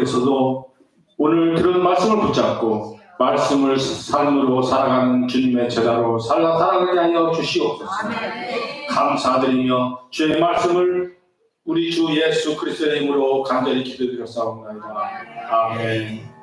속에서도 오늘 들은 말씀을 붙잡고 말씀을 삶으로 살아가는 주님의 제자로 살아가게 하여 주시옵소서. 감사드리며 주의 말씀을 우리 주 예수 그리스도의 이름으로 간절히 기도드렸사옵나이다. 아멘.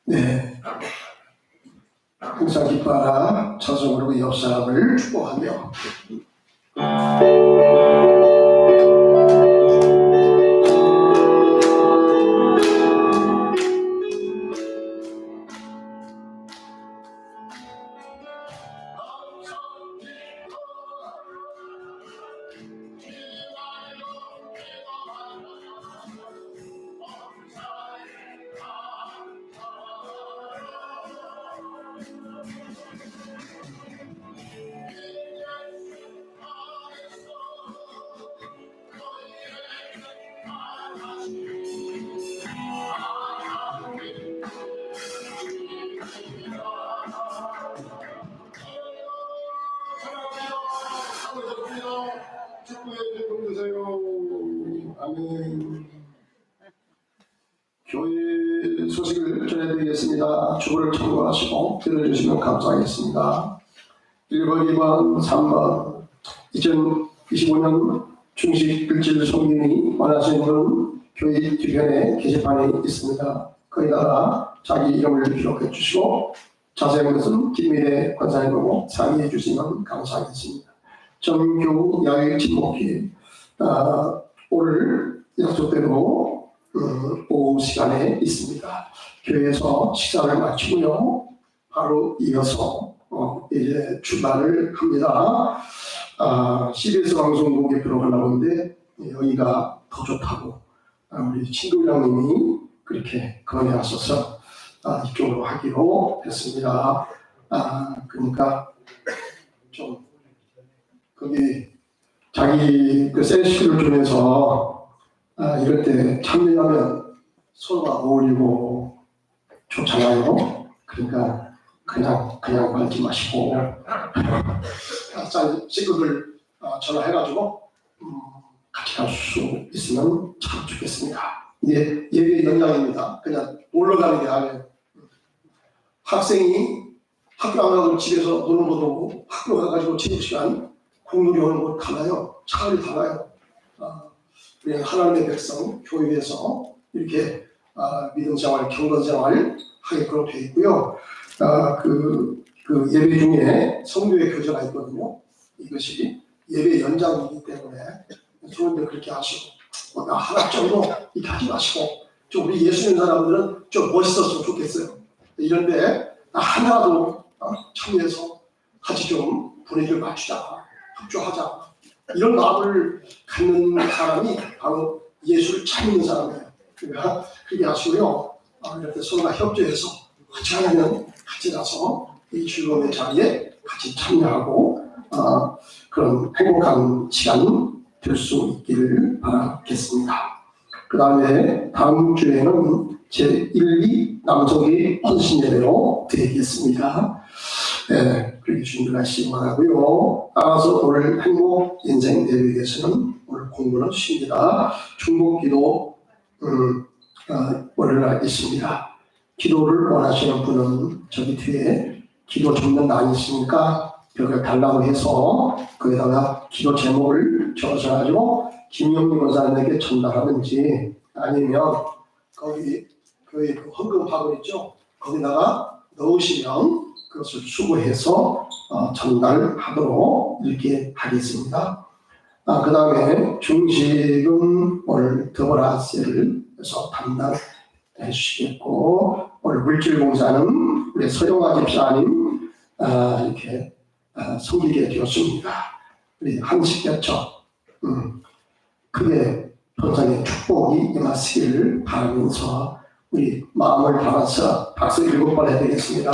네, 항상 기뻐하라. 저승으로 옆 사람을 축복하며 축복의 기쁨 주세요. 아멘. 교회 소식을 전해드리겠습니다. 주보를 참고하시고 들어주시면 감사하겠습니다. 1번, 2번, 3번 2025년 중식 일주일 송림이 원하시는 분 교회 주변에 게시판에 있습니다. 거기다가 자기 이름을 기록해 주시고 자세한 것은 김미래 권사님하고 상의해 주시면 감사하겠습니다. 전교 야외 친목회 오늘 약속대로 오후 시간에 있습니다. 교회에서 식사를 마치고요. 바로 이어서 이제 출발을 합니다. CBS 방송국에 들어가려고 하는데 여기가 더 좋다고 우리 친구장님이 그렇게 건의하셔서 이쪽으로 하기로 했습니다. 그러니까 좀 거기 자기 그 센스를 통해서 이럴 때 참여하면 서로가 어울리고 좋잖아요. 그러니까 그냥 말지 마시고 친구들 전화해가지고 같이 갈 수 있으면 참 좋겠습니다. 이게 예배 연장입니다. 그냥 놀러 가는 게 아니에요. 학생이 학교 안 가고 집에서 노는 것도 오고 학교 가가지고 체육 시간 공놀이 오는 것 달라요. 차원이 달라요. 우리 하나님의 백성 교회에서 이렇게 믿음 생활, 경건 생활 하게끔 되어 있고요. 그 예배 중에 성도의 교제가 있거든요. 이것이 예배 연장이기 때문에 성도들 그렇게 하시고 나 하나 정도 이렇게 하지 마시고 좀 우리 예수 믿는 사람들은 좀 멋있었으면 좋겠어요. 이런데 하나라도 참여해서 같이 좀 분위기를 맞추자, 합주하자 이런 마음을 갖는 사람이 바로 예수를 찾는 사람이에요. 그러니까 그렇게 하시고요. 이렇게 서로가 협조해서 같이 하면 같이 가서 이 즐거움의 자리에 같이 참여하고 그런 행복한 시간 될 수 있기를 바라겠습니다. 그 다음에 다음 주에는 제1, 2 남성의 헌신 예배로 드리겠습니다. 네, 그렇게 준비하시기 바라고요. 따라서 오늘 행복 인생 예배에서는 오늘 공부는 쉽니다. 중복기도 월요일날 있습니다. 기도를 원하시는 분은 저기 뒤에 기도 적는 란이 있으니까 벽을 달라고 해서 거기다가 기도 제목을 적어가지고 김영민 원사님에게 전달하든지 아니면 거기 교회 그 헌금 파고 있죠. 거기다가 넣으시면 그것을 수거해서 전달하도록 이렇게 하겠습니다. 그 다음에 중식은 오늘 더보라세를 해서 담당해 주시겠고, 오늘 물질공사는 우리 서영화 집사님 이렇게 섬기게 되었습니다. 우리 한식대처 크게 본상의 축복이 임하시기를 바라면서 우리 마음을 담아서 박수 7번 해야 되겠습니다.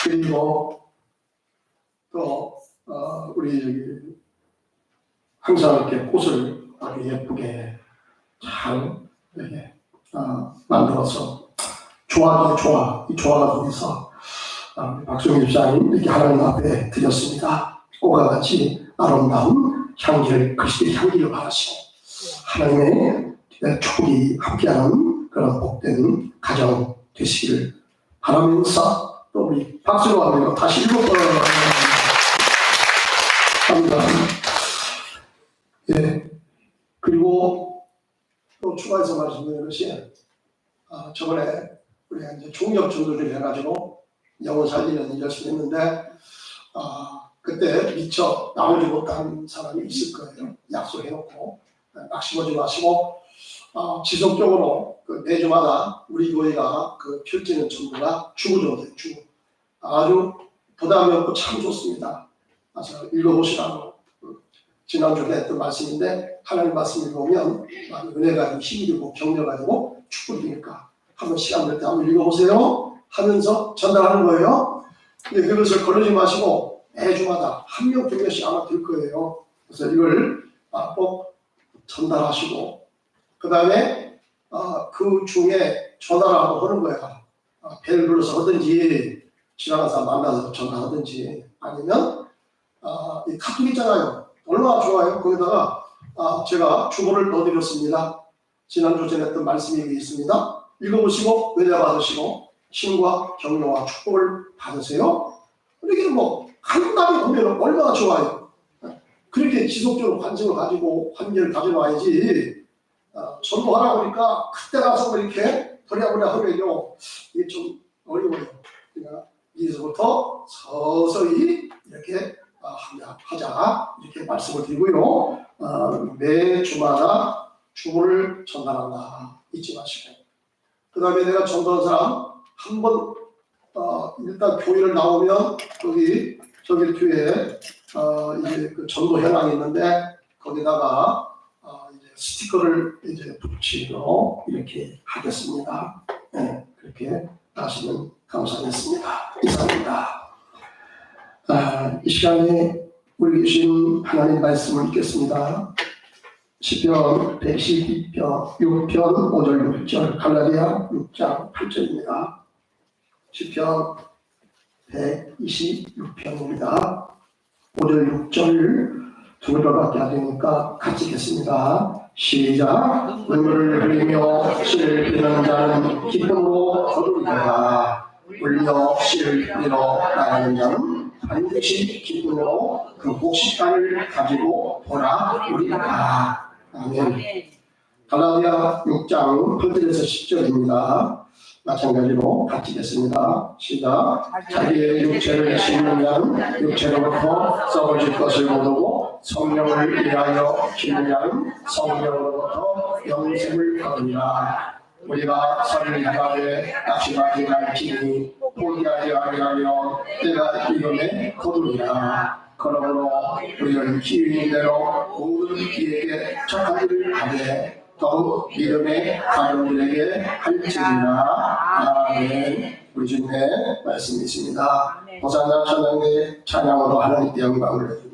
그리고 또 우리 저기 항상 이렇게 꽃을 아주 예쁘게 잘 이렇게 만들어서 이 조화가 거기서 박수영 집사님 이렇게 하나님 앞에 드렸습니다. 꽃과 같이 아름다운 향기를 그리스도의 향기를 바라시고 하나님의 축복이 함께하는 그런 복된 가정 되시기를 바라면서 또 우리 박수로 하면 다시 7번 합니다. 예. 그리고 또 추가해서 말씀드리는 것이 저번에 우리가 이제 총력 전도를 해가지고 영혼 살리는 열심히 했는데 그때 미처 나오지 못한 사람이 있을 거예요. 약속해놓고 낙심하지 마시고 지속적으로 그 매주마다 우리 교회가 그 펼치는 전도가 주구전도예요. 아주 부담이 없고 참 좋습니다. 그래서 읽어보시라고 지난주에 했던 말씀인데 하나님 말씀 읽어보면 은혜가 되고 힘이 되고 격려가 되고 축복이 되니까 한번 시간 될 때 한번 읽어보세요 하면서 전달하는 거예요. 그것을 거르지 마시고 매주마다 한 명, 두 명씩 아마 될 거예요. 그래서 이걸 꼭 전달하시고 그 다음에 그 중에 전화를 한번 하는 거야. 배를 불러서 하든지 지나가는 사람 만나서 전화하든지 아니면 이 카톡 있잖아요. 얼마나 좋아요. 거기다가 제가 주보를 넣어드렸습니다. 지난주 전에 했던 말씀이 여기 있습니다. 읽어보시고 은혜 받으시고 힘과 격려와 축복을 받으세요. 이렇게 뭐 한다음에 보면 얼마나 좋아요. 그렇게 지속적으로 관심을 가지고 관계를 가져놔야지 전도하라 보니까 그때 가서 이렇게 버려버려 하면요 이게 좀 어려워요. 그러니까 이제부터 서서히 이렇게 하자 이렇게 말씀을 드리고요. 매 주마다 주보를 전달한다 잊지 마시고 그 다음에 내가 전도한 사람 한번 일단 교회를 나오면 저기 뒤에 이제 그 전도 현황이 있는데 거기다가 이제 스티커를 이제 붙이도록 이렇게 하겠습니다. 네, 그렇게 하시면 감사하겠습니다. 이상입니다. 이 시간에 우리 계신 하나님 말씀을 읽겠습니다. 시편 112편 6편 5절 6절 갈라디아 6장 8절입니다. 시편 126편입니다. 5절 6절 두 글밖에 안 되니까 같이 읽겠습니다. 시작. 눈물을 흘리며 씨를 뿌리는 자는 기쁨으로 거두리라. 울며 씨를 뿌리러 나가는 자는 반드시 기쁨으로 그 곡식단을 가지고 돌아오리라. 아멘. 갈라디아 6장 8절에서 10절입니다. 마찬가지로 같이 읽겠습니다. 시작. 자기의 육체를 심는 자는 육체로부터 썩어질 것을 모르고 성령을 위하여 기는 자는 성령으로부터 영생을 얻으리라. 우리가 선을 행하되 낙심하지 말지니 포기하지 아니하며 때가 이름에 거두리라. 그러므로 우리는 기회인 대로 모든 이에게 착한 일을 하되 더욱 믿음의 가정들에게 할지니라. 아멘. 우리 주님의 말씀이십니다. 호산나 천당의 찬양으로 하나님께 영광을 드립니다.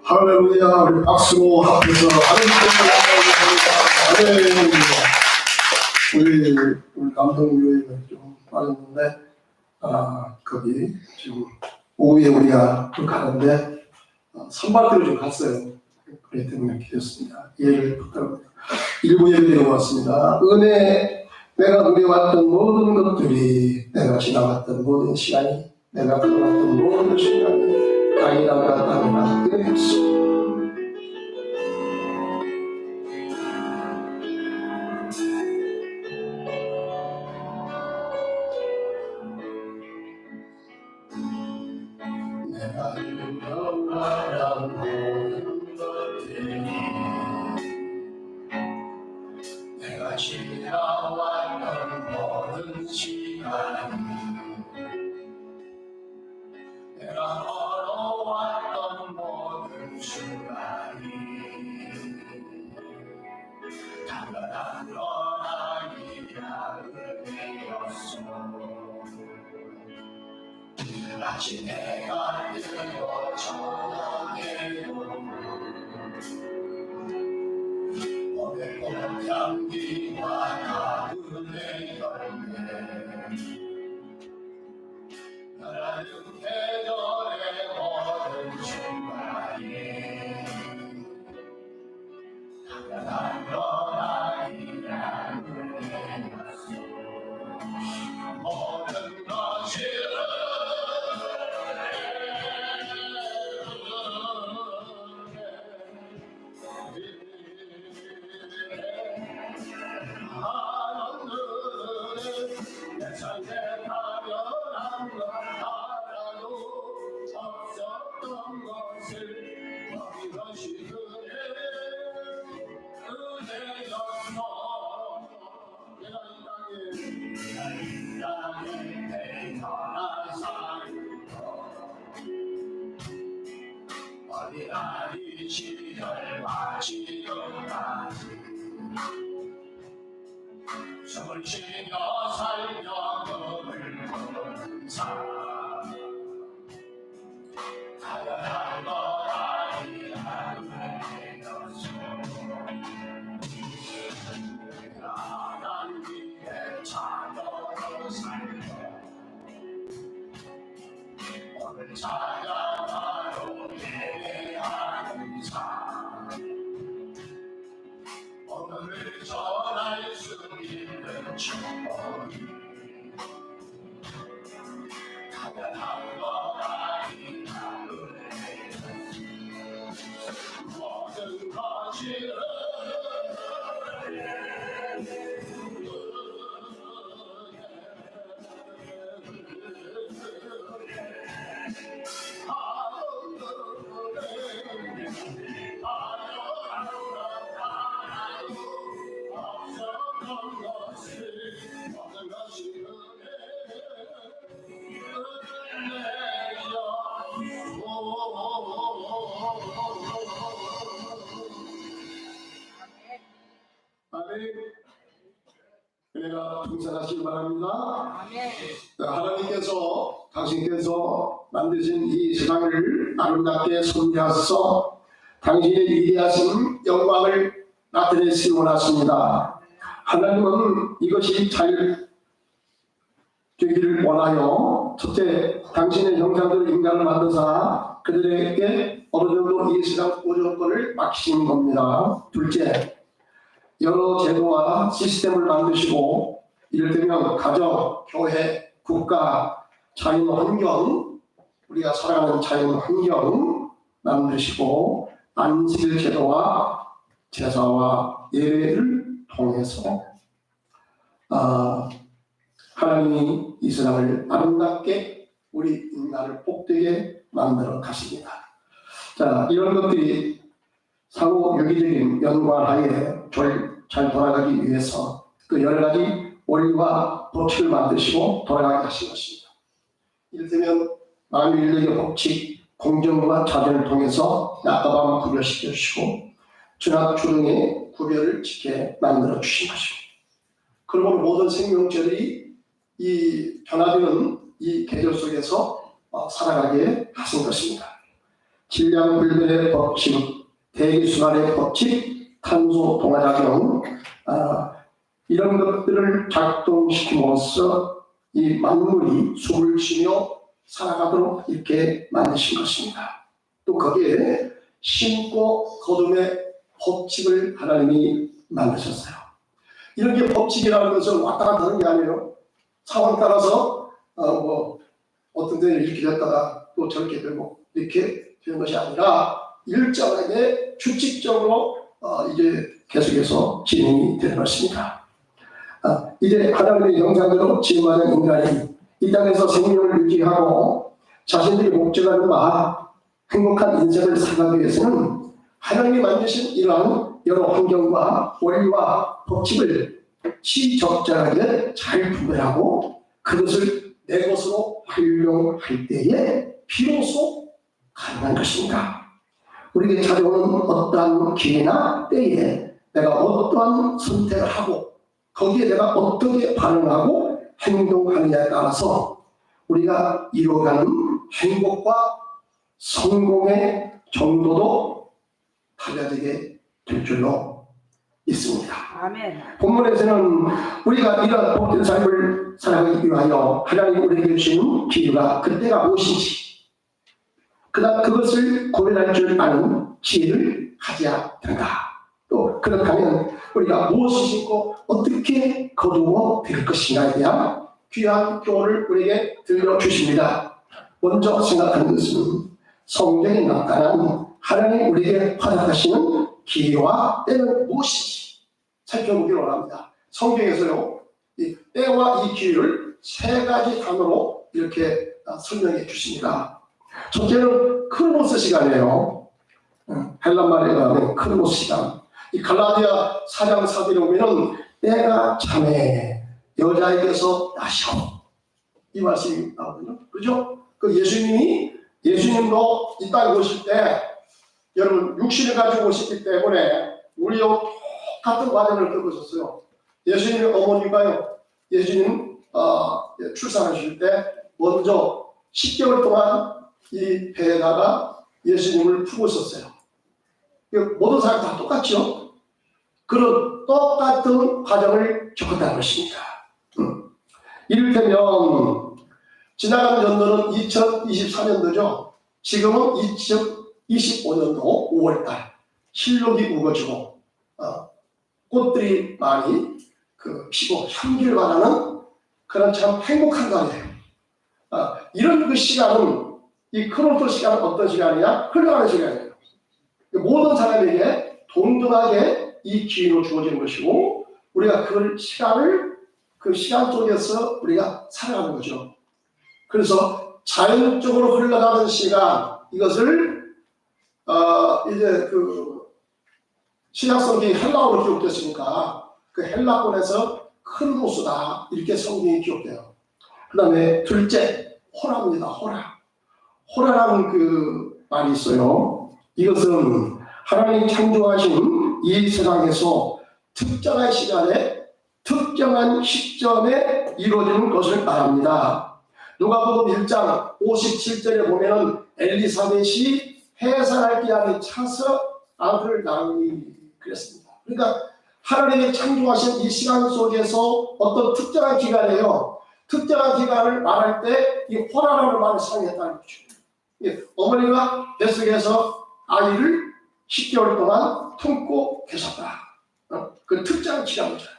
할렐루야. 우리 박수로 합해서 할렐루야. 우리 감동교회는 좀 빠졌는데 거기 지금 오후에 우리가 가는데 선발대로 좀 갔어요. 그렇기 때문에 기렸습니다. 이해를 부탁합니다. 일부 예배드리고 왔습니다. 은혜, 내가 누려왔던 모든 것들이, 내가 지나갔던 모든 시간이, 내가 걸어왔던 모든 시간이 아니라 은혜였습니다. 내가 누려왔던 모든 것들이, 내가 지나왔던 모든 시간이, 내가 걸어왔던 모든 순간이 당연한 건 아니라 은혜였어. 마치 내가 뜨거 저녁에도 오늘 꽃향기와 가을의 열매, 나라는 계절의 모든 순간이 당연한 건 아니라 은혜였어. 모든 것이 내 삶에 가련한 것 하나도 없었던 것을 이것이 은혜였어. 내가 이 땅에 태어난 사이부터 어린아이 시절과 지금까지 숨을 쉬며 살며 꿈을 꾸는 삶, 당연한 건 아니라 은혜였어. 가난 길에 찾아서 살며 오늘 찾아가로 예배하는 삶, 오늘을 전할 수 있는 축복이 당연한 건 아니라 은혜였어. 모든 것이 모든 것이 승천하시기 바랍니다. 아멘. 하나님께서 당신께서 만드신 이 세상을 아름답게 손대하셔서 당신의 위대하신 영광을 나타내시기 원하십니다. 하나님은 이것이 잘 되기를 원하여 첫째, 당신의 형상대로 인간을 만드사 그들에게 어느 정도 이 세상 보존권을 맡기신 겁니다. 둘째, 여러 제도와 시스템을 만드시고 이를테면 가정, 교회, 국가, 자연 환경, 우리가 살아가는 자연 환경 만드시고 안식일 제도와 제사와 예배를 통해서 하나님이 이 세상을 아름답게 우리 인간을 복되게 만들어 가십니다. 자, 이런 것들이 상호 유기적인 연관하에 잘 돌아가기 위해서 그 여러 가지 원리와 법칙을 만드시고 돌아가게 하신 것입니다. 이를테면 만유인력의 법칙, 공정과 자존을 통해서 낮과 밤을 구별시켜 주시고 주낮 주등의 구별을 지켜 만들어 주신 것입니다. 그러므로 모든 생명체들이 이 변화되는 이 계절 속에서 살아가게 하신 것입니다. 질량 불변의 법칙, 대기순환의 법칙, 탄소 동화작용 이런 것들을 작동시킴으로써 이 만물이 숨을 쉬며 살아가도록 이렇게 만드신 것입니다. 또 거기에 심고 거둠의 법칙을 하나님이 만드셨어요. 이런 게 법칙이라는 것은 왔다 갔다 하는 게 아니에요. 상황 따라서 어떤 데는 이렇게 됐다가 또 저렇게 되고 이렇게 되는 것이 아니라 일정하게 규칙적으로 이제 계속해서 진행이 되는 것입니다. 이제 하나님의 형상대로 지음하는 인간이 이 땅에서 생명을 유지하고 자신들이 목적하는 바 행복한 인생을 살아가기 위해서는 하나님이 만드신 이러한 여러 환경과 원리와 법칙을 시적절하게 잘 분별하고 그것을 내 것으로 활용할 때에 비로소 가능한 것입니다. 우리에게 찾아오는 어떠한 기회나 때에 내가 어떠한 선택을 하고 거기에 내가 어떻게 반응하고 행동하느냐에 따라서 우리가 이루어가는 행복과 성공의 정도도 달라지게 될 줄로 믿습니다. 아멘. 본문에서는 우리가 이러한 복된 삶을 살아가기 위하여 하나님 우리에게 주시는 기회가 그때가 무엇인지 그다음 그것을 고민할 줄 아는 지혜를 가져야 된다. 또 그렇다면 우리가 무엇을 신고 어떻게 거두어 될 것인가에 대한 귀한 교훈을 우리에게 들려주십니다. 먼저 생각하는 것은 성경에 나타난 하나님 우리에게 허락하시는 기회와 때는 무엇인지 살펴보기를 원합니다. 성경에서요, 이 때와 이 기회를 세 가지 단어로 이렇게 설명해 주십니다. 첫째는 크로노스 시간이에요. 헬란말에 의하면 크로노스 시간. 이 갈라디아 4장 4절에 보면은 때가 참에 여자에게서 나시오 이 말씀이 나오거든요. 그죠? 그 예수님도 이 땅에 오실 때 여러분 육신을 가지고 오셨기 때문에 우리와 똑같은 과정을 겪으셨어요. 예수님의 어머니가요. 예수님 출산하실 때 먼저 10개월 동안 이 배에다가 예수님을 품고 있었어요. 모든 사람이 다 똑같죠. 그런 똑같은 과정을 겪었다는 것입니다. 이를테면 지나간 연도는 2024년도죠. 지금은 2025년도 5월달 실록이 우거지고 꽃들이 많이 피고 향기를 발하는 그런 참 행복한 날이에요. 이런 그 시간은 이 크로노스 시간은 어떤 시간이냐? 흘러가는 시간이에요. 모든 사람에게 동등하게 이 기회로 주어지는 것이고 우리가 그 시간 속에서 우리가 살아가는 거죠. 그래서 자연적으로 흘러가는 시간 이것을 이제 신약 성경이 헬라어로 기록됐으니까 그 헬라권에서 크로노스다 이렇게 성경이 기록돼요. 그 다음에 둘째 호라입니다. 호라라는 말이 있어요. 이것은 하나님 창조하신 이 세상에서 특정한 시간에 특정한 특정한 시점에 이루어지는 것을 말합니다. 누가복음 1장 57절에 보면은 엘리사벳이 해산할 기한이 차서 아들을 낳으니 그랬습니다. 그러니까 하나님이 창조하신 이 시간 속에서 어떤 특정한 기간에요. 특정한 기간을 말할 때 이 호라라는 말을 사용했다는 거죠. 어머니가 뱃속에서 아이를 10개월 동안 품고 계셨다. 그 특정한 기간이잖아요.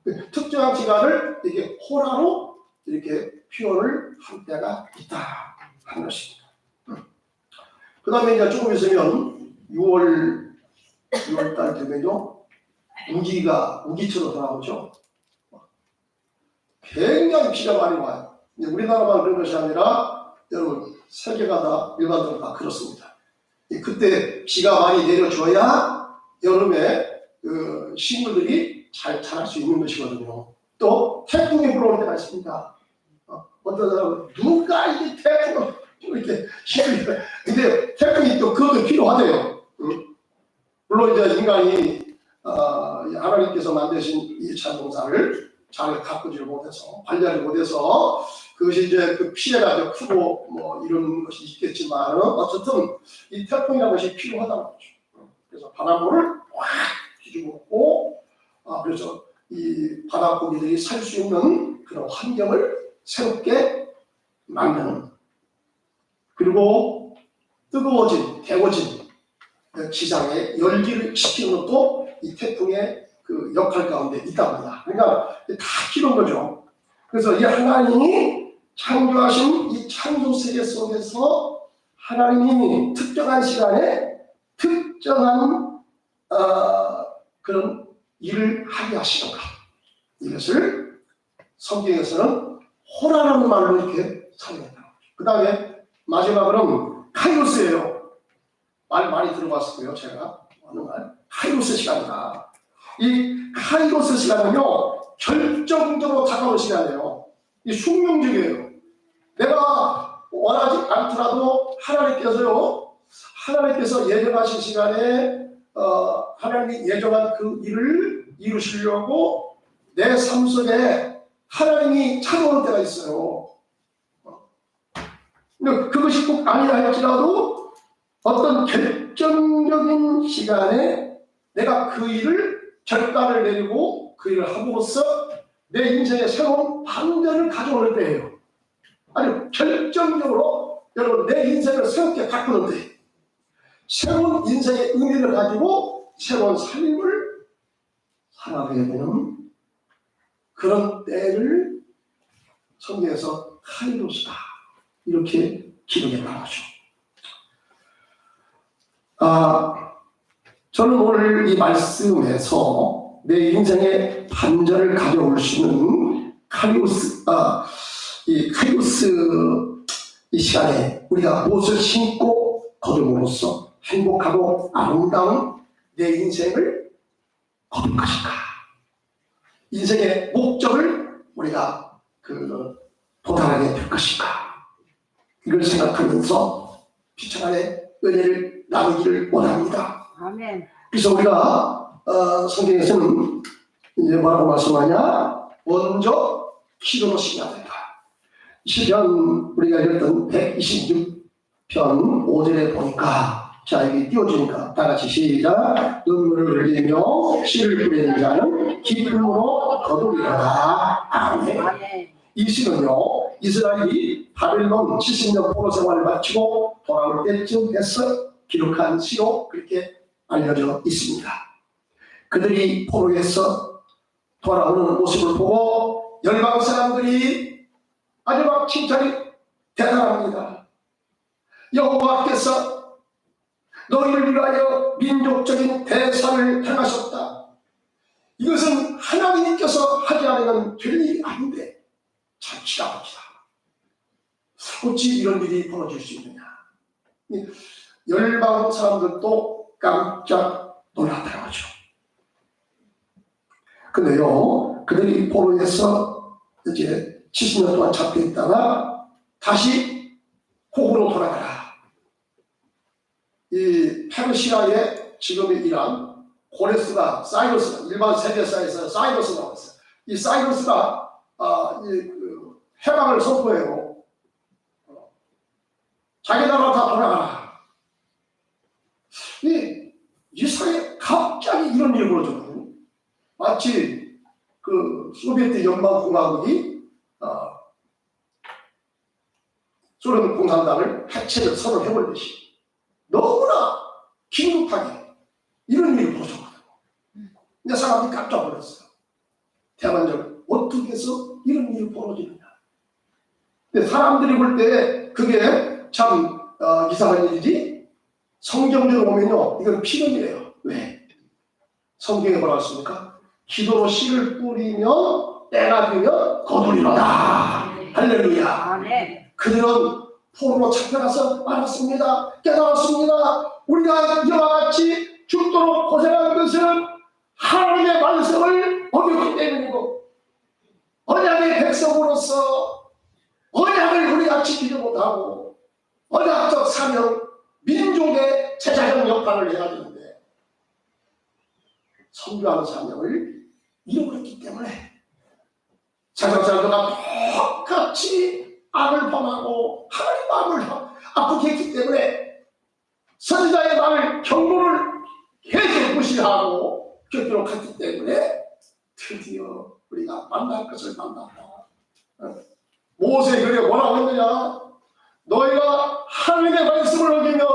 그 특정한 기간을 이렇게 호라로 이렇게 표현을 할 때가 있다 하는 것입니다. 그 다음에 이제 조금 있으면 6월달 되면요. 우기처럼 돌아오죠. 굉장히 비가 많이 와요. 우리나라만 그런 것이 아니라 여러분 세계가 다 일반적으로 다 그렇습니다. 그때 비가 많이 내려줘야 여름에 그 식물들이 잘 자랄 수 있는 것이거든요. 또 태풍이 불어올 때가 있습니다. 어떤 사람은 누가 이게 태풍을 이렇게 시키니까 근데 태풍이 또 그것도 필요하대요. 물론 이제 인간이 하나님께서 만드신 이 자동차를 잘 가꾸지를 못해서 관리하지 못해서 그것이 이제 그 피해가 크고 뭐 이런 것이 있겠지만 어쨌든 이 태풍이라는 것이 필요하다는 거죠. 그래서 바닷물을 확 뒤집어 놓고 그래서 이 바닷고기들이 살 수 있는 그런 환경을 새롭게 만드는 그리고 뜨거워진 데워진 기상에 열기를 시키는 것도 이 태풍의 그 역할 가운데 있답니다. 그러니까 다 필요한 거죠. 그래서 이 하나님이 창조하신 이 창조 세계 속에서 하나님이 특정한 시간에 특정한 그런 일을 하게 하시는 것. 이것을 성경에서는 호라라는 말로 이렇게 사용했다. 그 다음에 마지막으로는 카이로스예요. 말 많이 들어봤을 거예요. 제가 어느 날 카이로스 시간이다. 이 카이로스 시간은요 결정적으로 다가오는 시간이에요. 이 숙명적이에요. 내가 원하지 않더라도 하나님께서 예정하신 시간에 하나님이 예정한 그 일을 이루시려고 내 삶 속에 하나님이 찾아오는 때가 있어요. 근데 그것이 꼭 아니라 할지라도 어떤 결정적인 시간에 내가 그 일을 결단을 내리고 그 일을 함으로써 내 인생의 새로운 반전을 가져오는 때예요. 아니 결정적으로 여러분 내 인생을 새롭게 바꾸는 때 새로운 인생의 의미를 가지고 새로운 삶을 살아가게 되는 그런 때를 성경에서 카이로스다 이렇게 기록했다는 거죠. 저는 오늘 이 말씀에서 내 인생의 반전을 가져올 수 있는 이 카이로스 이 시간에 우리가 무엇을 신고 거둠으로써 행복하고 아름다운 내 인생을 거둘 것인가? 인생의 목적을 우리가 도달하게 될 것인가? 이걸 생각하면서 피처간의 은혜를 나누기를 원합니다. 아멘. 그래서 우리가 성경에서는 이제 뭐라고 말씀하냐? 먼저 기도로 시작해야 된다. 시편 우리가 읽었던 126편 5절에 보니까 자 여기 띄워주니까 다 같이 시작. 눈물을 흘리며 씨를 뿌리는 자는 기쁨으로 거두리라. 아멘. 이 시는요 이스라엘이 바벨론 70년 포로 생활을 마치고 돌아올 때쯤 돼서 기록한 시로 그렇게 알려져 있습니다. 그들이 포로에서 돌아오는 모습을 보고 열방 사람들이 아주 막 칭찬이 대단합니다. 여호와께서 너희를 위하여 민족적인 대사를 행하셨다. 이것은 하나님께서 하지 않으면 될 일이 아닌데 참 기가 막히다. 어찌 이런 일이 벌어질 수 있느냐. 열방 사람들도 깜짝 놀랐다는 거죠. 근데요 그들이 포로에서 이제 70년 동안 잡혀 있다가 다시 고국으로 돌아가라. 이 페르시아의 지금의 이란 고레스가 사이러스가 일반 세계사에서 사이러스가 왔어요. 이 사이러스가 해방을 선포해요. 자기 나라 다 돌아가라. 이 사회에 갑자기 이런 일이 벌어졌거든요. 마치 그 소비에트 연방공화국이 소련 공산당을 해체를 선언해버리듯이 너무나 긴급하게 이런 일이 벌어졌거든요. 근데 사람들이 깜짝 놀랐어요. 대만적 어떻게 해서 이런 일이 벌어지느냐. 근데 사람들이 볼 때 그게 참 이상한 일이지, 성경적으로 보면요 이건 필연이에요. 왜? 성경에 뭐라고 했습니까? 기도로 씨를 뿌리면 때가 되면 거두리로다. 할렐루야. 그들은 포로로 잡혀가서 말았습니다. 깨달았습니다. 우리가 이와 같이 죽도록 고생한 것은 하나님의 말씀을 어겼기 때문이고, 언약의 백성으로서 언약을 우리가 지키지 못하고 언약적 사명, 민족의 제자적 역할을 해야 되는데 선교하는 사명을 잃어버렸기 때문에 세상사람들과 똑같이 악을 범하고 하나님 마음을 아프게 했기 때문에 선지자의 말을 경고를 계속 무시하고 겪도록 했기 때문에 드디어 우리가 만날 것을 만났다. 모세 그래 뭐라고 했느냐? 너희가 하나님의 말씀을 어기면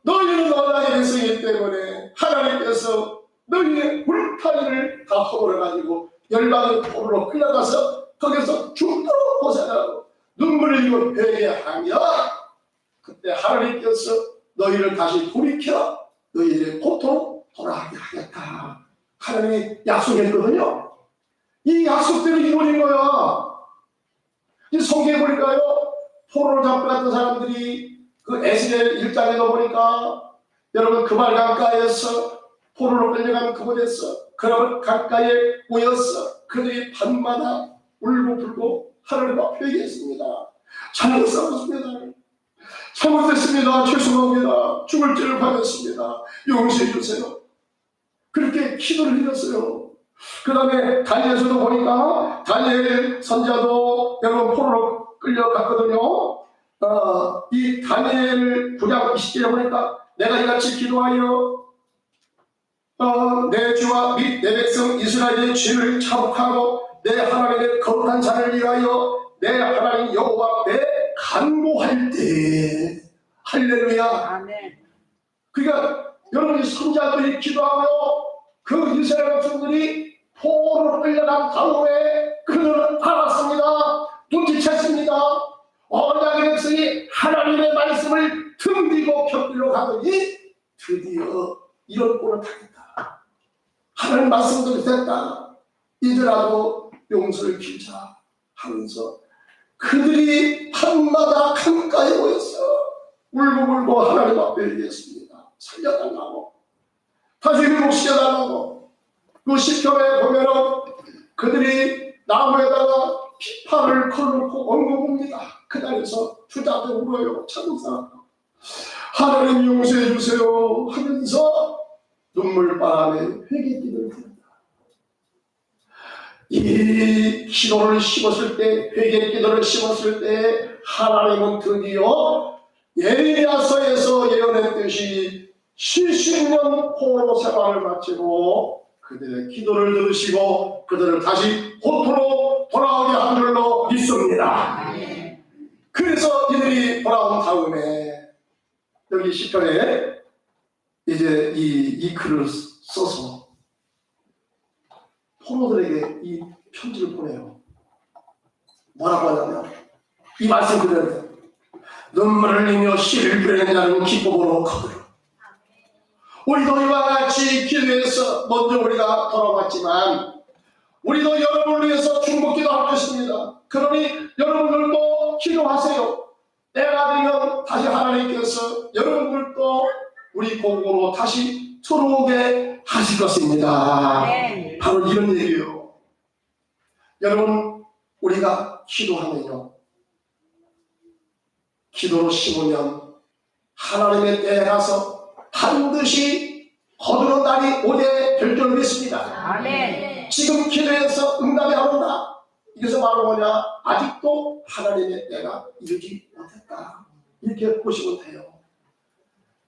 너희는 언약의 백성이기 때문에 하나님께서 너희의 울타리를 다 허물어가지고 열방의 포로로 끌려가서 거기서 죽도록 고생하고 눈물을 흘리고 회개하며 그때 하나님께서 너희를 다시 돌이켜 너희의 고토로 돌아가게 하겠다. 하나님이 약속했거든요. 이 약속대로 이루어진 거야. 이 성경에 보니까요, 포로로 잡혀갔던 사람들이 그 에스겔 1장에도 보니까 여러분 그말 강가에서 포로로 끌려간 그곳에서 그러면 강가에 모였어. 그들이 밤마다 울고 불고 하나님 앞에 회개했습니다. 잘못했습니다. 잘못했습니다. 죄송합니다. 죽을 죄를 받았습니다. 용서해 주세요. 그렇게 기도를 드렸어요. 그 다음에 다니엘서도 보니까 다니엘 선지자도 여러분 포로로 끌려갔거든요. 이 다니엘 9장 20절에 보니까 내가 이같이 기도하여 내 주와 및 내 백성 이스라엘의 죄를 참혹하고 내 하나님의 거룩한 자를 위하여 내 하나님 여호와 앞에 간구할 때 할렐루야. 아멘. 그러니까 여러분이 선자들이 기도하며 그 이스라엘 백성들이 포로로 끌려간 다음에 그들은 알았습니다. 눈치챘습니다. 언약의 백성이 하나님의 말씀을 등지고 벽들로 가더니 드디어 이런 꼴을 당했다. 하나님 말씀대로 됐다. 이제라도 용서를 빌자 하면서 그들이 밤마다 강가에 모였어. 울고 하나님 앞에 얘기했습니다. 살려달라고, 다시 회복시켜달라고. 그 시편에 보면은 그들이 나무에다가 피파를 걸어놓고 엉거봅니다. 그 자리에서 주저앉아 울어요. 참는 사람 하나님 용서해 주세요 하면서 눈물바람에 회개기도를 드립니다. 이 기도를 심었을 때, 회개기도를 심었을 때 하나님은 드디어 예레미야서에서 예언했듯이 70년 포로 생활을 마치고 그들의 기도를 들으시고 그들을 다시 고토로 돌아오게 한 줄로 믿습니다. 그래서 이들이 돌아온 다음에 여기 시편에 이제 이 글을 써서 포로들에게 이 편지를 보내요. 뭐라고 하냐면 이 말씀 그대로 눈물을 흘리며 씨를 뿌리는 자는 기쁨으로 거두리라. 우리도 이와 같이 기도해서 먼저 우리가 돌아왔지만 우리도 여러분을 위해서 중보기도 할 것입니다. 그러니 여러분들도 기도하세요. 때가 되면 다시 하나님께서 여러분들도 우리 공고로 다시 들어오게 하실 것입니다. 네. 바로 이런 얘기예요. 여러분 우리가 기도하면요, 기도로 심으면 하나님의 때에 가서 반드시 거두는 날이 오되 될 줄 믿습니다. 아멘. 지금 기도해서 응답이 안 온다. 이것은 바로 뭐냐? 아직도 하나님의 때가 이르지 못했다. 이렇게 보시면 돼요.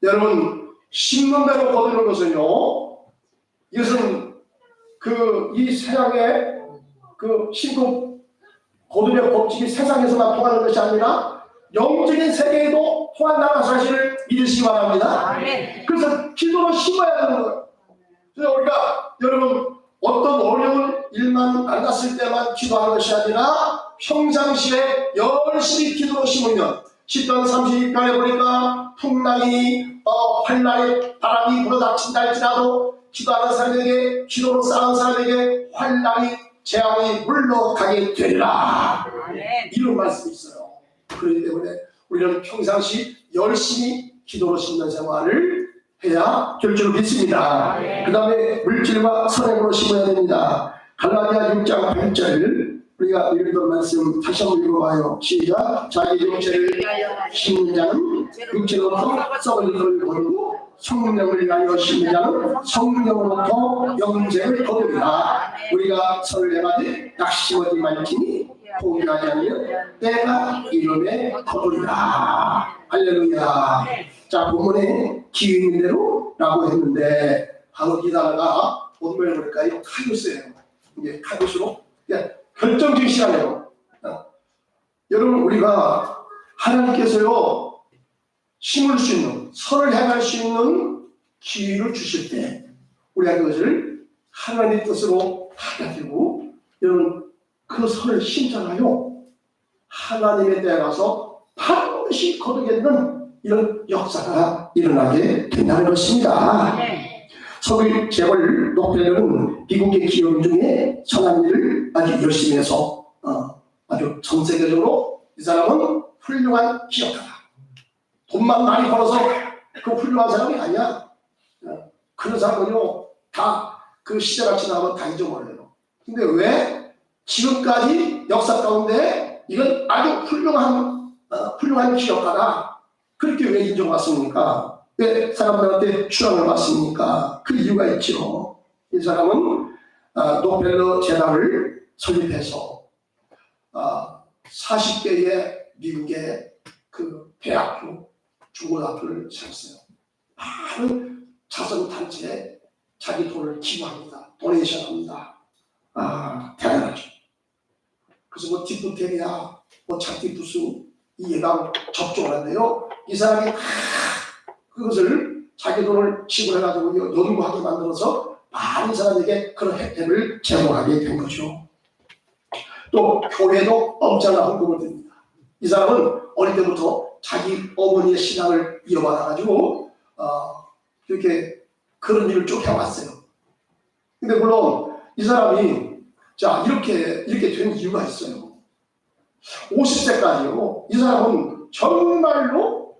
여러분, 심는 대로 거두는 것은요, 이것은 이 세상의 심고 거두의 법칙이 세상에서만 통하는 것이 아니라 영적인 세계에도 통한다는 사실을 믿으시기 바랍니다. 그래서 기도로 심어야 되는 거예요. 그래서 우리가 여러분 어떤 어려운 일만 만났을 때만 기도하는 것이 아니라 평상시에 열심히 기도로 심으면 10편 32편에 보니까 풍랑이 환란의 바람이 불어닥친다 할지라도 기도하는 사람에게 기도로 쌓은 사람에게 환란이 재앙이 물러가게 되리라. 이런 말씀이 있어요. 그렇기 때문에 우리는 평상시 열심히 기도로 심는 생활을 해야 될 줄 믿습니다. 그 다음에 물질과 선행으로 심어야 됩니다. 갈라디아 6장 8절 우리가 읽던 말씀 다시 한번 읽어봐요. 시작. 자기 육체를 심는 자는 육체로부터 썩을 것을 거두고 성령을 위하여 심는 자는 성령으로부터 영생을 거두리라. 우리가 설레마디 낙심하지 말지니 포기하지 않으면 때가 이름에 거두리라. 할렐루야. 자, 본문에 기회 있는 대로 라고 했는데 바로 이 단어가 어디에 볼까요? 카이오스예요. 이게 카이오스로 결정적인 시간이에요. 여러분, 우리가 하나님께서요 심을 수 있는 선을 행할 수 있는 기회를 주실 때 우리가 그것을 하나님의 뜻으로 받아들이고 여러분 그 선을 심잖아요. 하나님의 때에 가서 반드시 거두겠는 이런 역사가 일어나게 된다는 것입니다. 서울 재벌 록펠러는 미국의 기업 중에 선한 일을 아주 열심히 해서 아주 전 세계적으로 이 사람은 훌륭한 기업가다. 돈만 많이 벌어서 그 훌륭한 사람이 아니야. 그런 사람은요 다 그 시대같이 나면 다 잊어버려요. 근데 왜 지금까지 역사 가운데 이건 아주 훌륭한 기업가다. 그렇게 왜 인정받습니까? 왜 사람들한테 추앙을 받습니까? 그 이유가 있죠. 이 사람은 록펠러 재단을 설립해서 40개의 미국의 그 대학교, 중고등학교를 세웠어요. 많은 자선단체에 자기 돈을 기부합니다. 도네이션합니다. 대단하죠. 그래서 뭐 디프테리아, 뭐 장티푸스 이 예방 접종을 하는데요. 이 사람이 그것을 자기 돈을 지불해가지고 연구하게 만들어서 많은 사람에게 그런 혜택을 제공하게 된 거죠. 또 교회도 엄청난 헌금을 드립니다. 이 사람은 어릴 때부터 자기 어머니의 신앙을 이어받아가지고 이렇게 그런 일을 쭉 해왔어요. 근데 물론 이 사람이 자 이렇게 된 이유가 있어요. 50세까지요. 이 사람은 정말로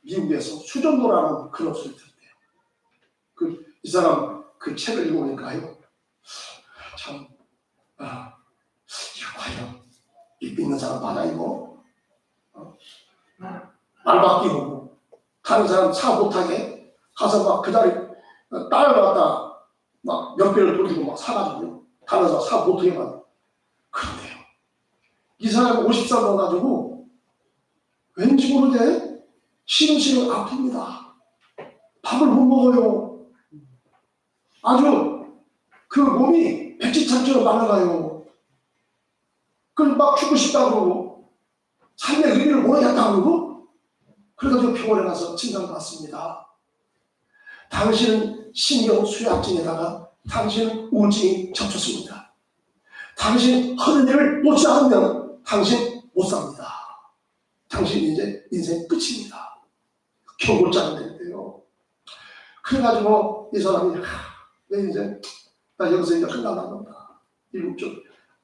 미국에서 수전도라는 그런 소리를 들었대요. 이 사람 그 책을 읽어보니까요. 참, 이거 과연 믿는 사람 많아 이거? 말밖에 오고 가는 사람 차 못하게 가서 막 그 자리 따라갔다 막 몇 배를 돌리고 막 사가지고요. 가는 사람 차 못하게 만 그런데요. 이 사람이 50살 넘어가지고 왠지 모르게 시름시름 아픕니다. 밥을 못 먹어요. 아주 그 몸이 백지창처럼 말라가요. 그럼 막 죽고 싶다고 그러고 삶의 의미를 모르겠다고 그러고 그래가지고 병원에 가서 진단을 받습니다. 당신은 신경수약증에다가 당신은 우울증이 겹쳤습니다. 당신 하는 일을 놓지 않으면 당신 못 삽니다. 당신 이제 인생 끝입니다. 경고장을 내는데요. 그래가지고 이 사람이 내 인생 나 여기서 이제 끝나는 건다. 미국 좀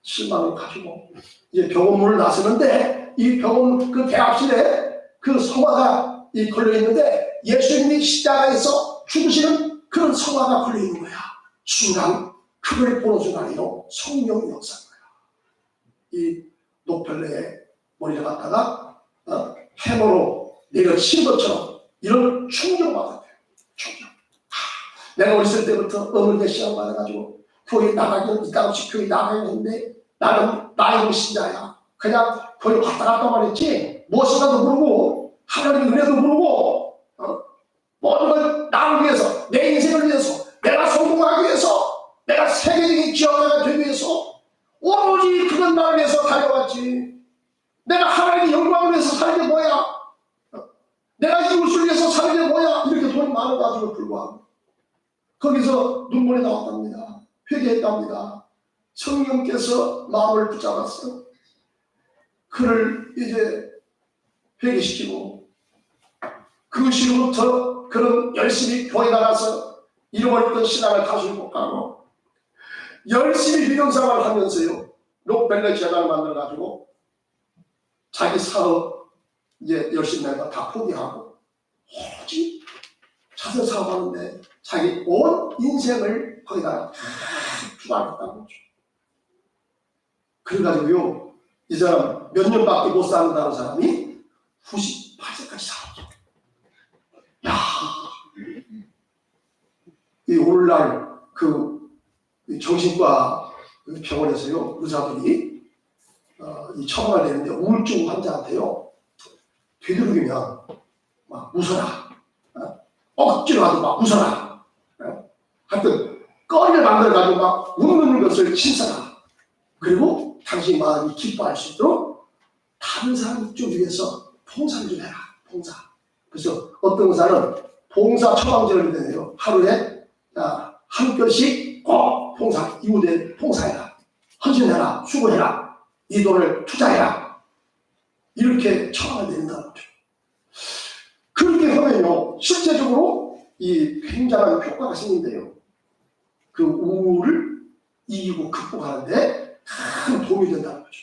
실망을 가지고 이제 병원문을 나서는데 이 병원 그 대합실에 그 성화가 걸려 있는데 예수님이 십자가에서 죽으시는 그런 성화가 걸려 있는 거야. 순간 그걸 보는 순간이요 성령 역사인 거야. 이 록펠러의 머리를 갖다가 해머로 내려친 것처럼 이런 충격을 받았대요. 충격. 내가 어렸을 때부터 어머니의 시험 받아가지고 교회 나가기는 이따 없이 교회 나가야겠는데 나는 나의 신자야. 그냥 교회 왔다 갔다만 했지 무엇인가도 모르고 하나님의 은혜도 모르고 모든 걸 나를 위해서 내 인생을 위해서 내가 성공하기 위해서 내가 세계적인 기업가가 되기 위해서 오로지 그런 나를 위해서 달려왔지. 내가 하나님의 영광을 위해서 사는 게 뭐야? 내가 이웃을 위해서 사는 게 뭐야? 이렇게 돈이 많아가지고 불구하고 거기서 눈물이 나왔답니다. 회개했답니다. 성령께서 마음을 붙잡았어요. 그를 이제 회개시키고 그 시로부터 그런 열심히 교회 나가서 잃어버렸던 신앙을 다시 회복하고 열심히 비정상을 하면서요 록벨러 재단을 만들어가지고 자기 사업 이제 열심히 내가 다 포기하고 오직 자선 사업하는데 자기 온 인생을 거기다 투자했다는 거죠. 그래가지고요 이 사람 몇 년밖에 못 산다는 사람이 98세까지 살았죠. 야, 이 오늘날 그 정신과 병원에서요 의사들이 이 처방을 내는데 우울증 환자한테요 되도록이면 막 웃어라, 억지로 하도 막 웃어라, 하여튼 거리를 만들어가지고 막 웃는 것을 신사라. 그리고 당신 마음이 기뻐할 수 있도록 다른 사람 좀 위해서 봉사를 좀 해라. 봉사. 그래서 어떤 의사는 봉사 처방전을 내네요. 하루에 한 편씩 꼭 봉사, 이웃에 봉사해라. 헌신해라. 수고해라. 이 돈을 투자해라. 이렇게 처방을 내린다는 거죠. 그렇게 하면요 실제적으로 이 굉장한 효과가 생긴대요. 그 우울을 이기고 극복하는데 큰 도움이 된다는 거죠.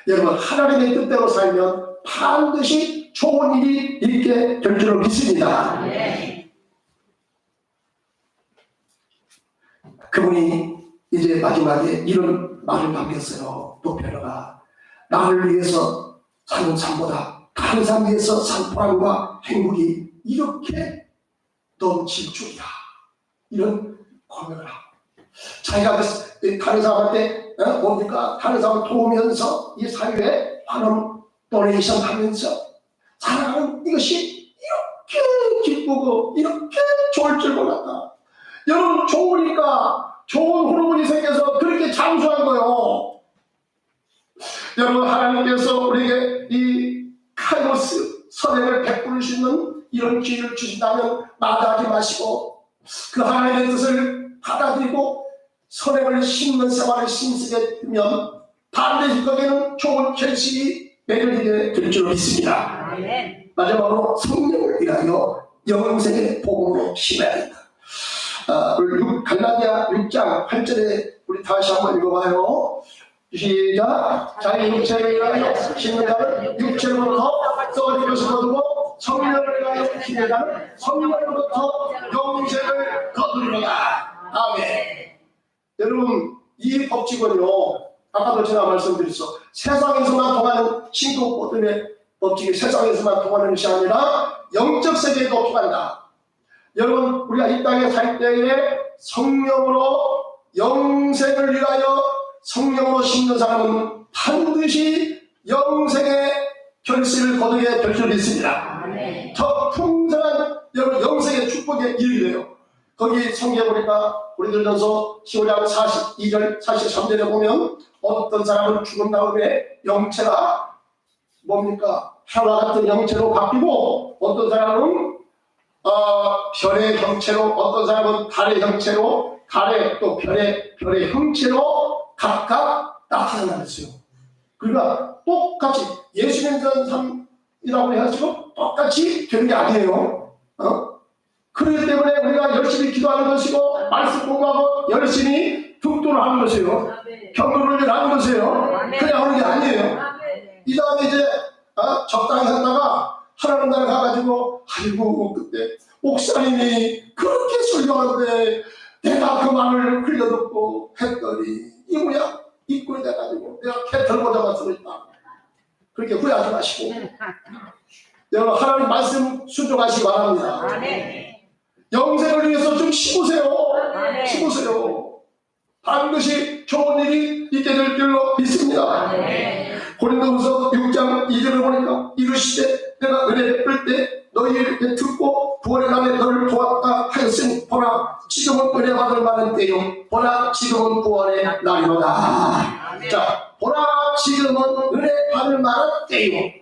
여러분 하나님의 뜻대로 살면 반드시 좋은 일이 있게 될 줄로 믿습니다. 네. 그분이 이제 마지막에 이런 말을 남겼어요. 록벨러가 나를 위해서 사는 삶보다 다른 사람 위해서 산 보람과 행복이 이렇게 넘칠 줄이야. 이런 고백을 하고 자기가 다른 사람한테 뭡니까? 다른 사람을 도우면서 이 사회에 환원 도네이션 하면서 살아가는 이것이 이렇게 기쁘고 이렇게 좋을 줄 몰랐다. 여러분 좋으니까 좋은 호르몬이 생겨서 그렇게 장수한 거요. 여러분 하나님께서 우리에게 이 카이로스 선행을 베풀 수 있는 이런 기회를 주신다면 마다하지 마시고 그 하나님의 뜻을 받아들이고 선행을 심는 생활을 힘쓰게 되면 반드시 거기에는 좋은 결실이 맺어지게 될 줄 믿습니다. 마지막으로 성령을 위하여 영생의 복음으로 심어야 된다. 갈라디아 6장 8절에 우리 다시 한번 읽어봐요. 시작. 자기 육체를 위하여 심는 자는 육체로부터 썩어질 것을 거두고 성령을 위하여 심는 자는 성령으로부터 영생을 거두리로다. 아멘. 여러분 이 법칙은요 아까도 제가 말씀드렸어. 세상에서만 통하는 신도법들의 법칙이 세상에서만 통하는 것이 아니라 영적 세계에도 통한다. 여러분 우리가 이 땅에 살 때에 성령으로 영생을 위하여 성령으로 심는 사람은 반드시 영생의 결실을 거두게 될 줄 믿습니다. 더 풍성한 여러분 영생의 축복에 이르게 돼요. 거기 성경에 보니까 우리들전서 15장 42절 43절에 보면 어떤 사람은 죽은 다음에 영체가 뭡니까? 하와 같은 영체로 바뀌고 어떤 사람은 별의 형체로 어떤 사람은 달의 형체로 달의 또 별의 형체로 각각 나타나면서요. 그러니까 똑같이 예수님 삶이라고 해가지고 똑같이 되는 게 아니에요. 그렇기 때문에 우리가 열심히 기도하는 것이고 말씀 공부하고 열심히 득도를 하는 것이에요. 경도를 하는 것이에요. 그냥 하는 게 아니에요. 이 다음에 이제 적당히 하다가 하나님 나라 가가지고 아이고 그때 목사님이 그렇게 설교하는데 내가 그 말을 흘려듣고 했더니 이 뭐야? 이 꼴이 돼가지고 내가 개털보다가 쓰고 있다. 그렇게 후회하지 마시고 여러분 하나님 말씀 순종하시기 바랍니다. 영생을 위해서 좀 쉬보세요. 쉬보세요. 반드시 좋은 일이 있게 될 줄로 믿습니다. 고린도후서 6장 2절을 보니까 이르시되 내가 은혜 베풀 때 너희에게 듣고 부활의 날에 너를 도왔다 하였으니 보라 지금은 은혜 받을 만한 때요 보라 지금은 부활의 날이로다. 자, 보라 지금은 은혜 받을 만한 때요.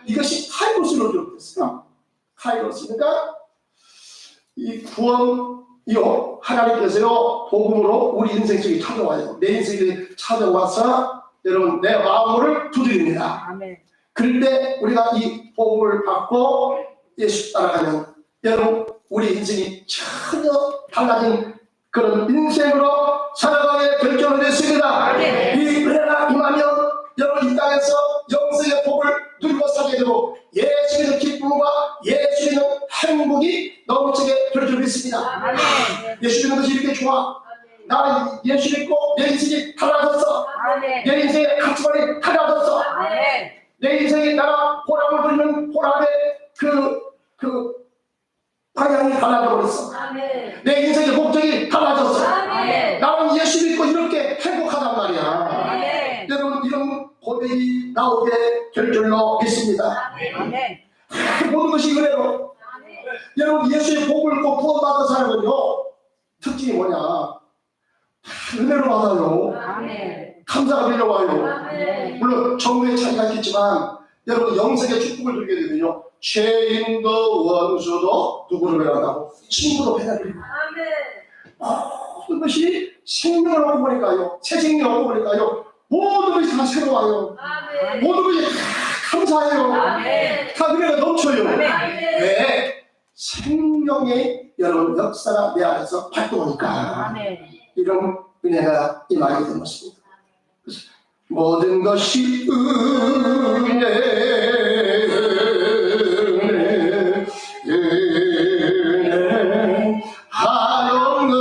이것이 카이로스로 기록됐어요. 카이로스니까 이 구원이요 하나님께서요 복음으로 우리 인생 속에 찾아와요. 내 인생에 찾아와서 여러분 내 마음을 두드립니다. 아멘. 그럴 때 우리가 이 복음을 받고 예수 따라가면 여러분 우리 인생이 전혀 달라진 그런 인생으로 살아가게 결정을 했습니다. 아멘. 이 은혜가 임하면 여러분 이 땅에서 영생의 복을 누리고 살게 되고 예수 믿는 기쁨과 예수 믿는 행복이 넘치게 될 줄 믿습니다. 아멘. 예수 믿는 것이 이렇게 좋아. 나 예수 믿고 내 인생이 달라졌어. 아멘. 내 인생의 가치관이 달라졌어. 아멘. 내 인생이 내가 보람을 누리는 보람의 그 방향이 달라져 버렸어. 아멘. 내 인생의 목적이 달라졌어. 아멘. 나는 예수 믿고 이렇게 행복하단 말이야. 아멘. 여러분 이런 고백이 나오게 될 줄로 믿습니다. 아멘. 모든 것이 은혜로. 여러분 예수의 복을 꼭 구원받은 사람은요 특징이 뭐냐? 은혜로 받아요. 아멘. 감사가 밀려와요. 아멘. 물론 정부의 차이가 있겠지만 여러분 영생의 축복을 누리게 되면요 죄인도 원수도 누구를 배반하고 친구도 배반해요. 모든 것이 생명을 얻고 보니까요 새 생명을 얻고 보니까요 모든 것이 다 새로워요. 모든 것이 다 감사해요. 아멘. 다 은혜가 넘쳐요. 아멘. 왜? 생명의 여러분 역사가 내 안에서 활동하니까 아멘. 이런 은혜가 임하게 된 것입니다. 모든 것이 은혜 하옵는